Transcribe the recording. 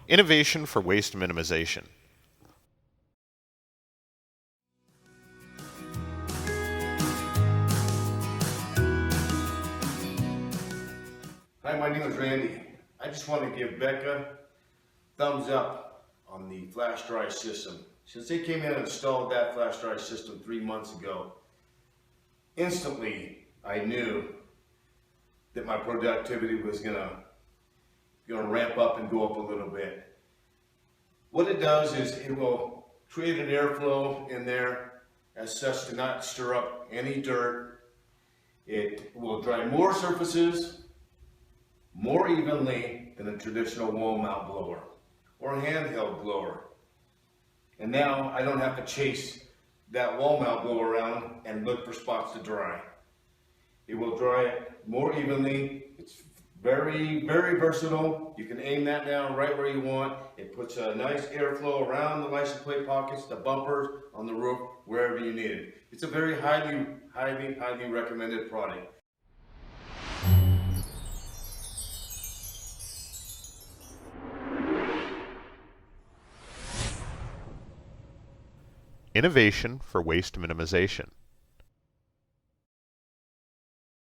Innovation for waste minimization. Hi, my name is Randy. I just want to give Becca thumbs up on the flash dry system. Since they came in and installed that flash dry system 3 months ago, instantly I knew that my productivity was gonna ramp up and go up a little bit. What it does is it will create an airflow in there as such to not stir up any dirt. It will dry more surfaces more evenly than a traditional wall mount blower or a handheld blower. And now I don't have to chase that wall mount blower around and look for spots to dry. It will dry it more evenly. It's very, very versatile. You can aim that down right where you want. It puts a nice airflow around the license plate pockets, the bumpers, on the roof, wherever you need it. It's a very highly recommended product. Innovation for waste minimization.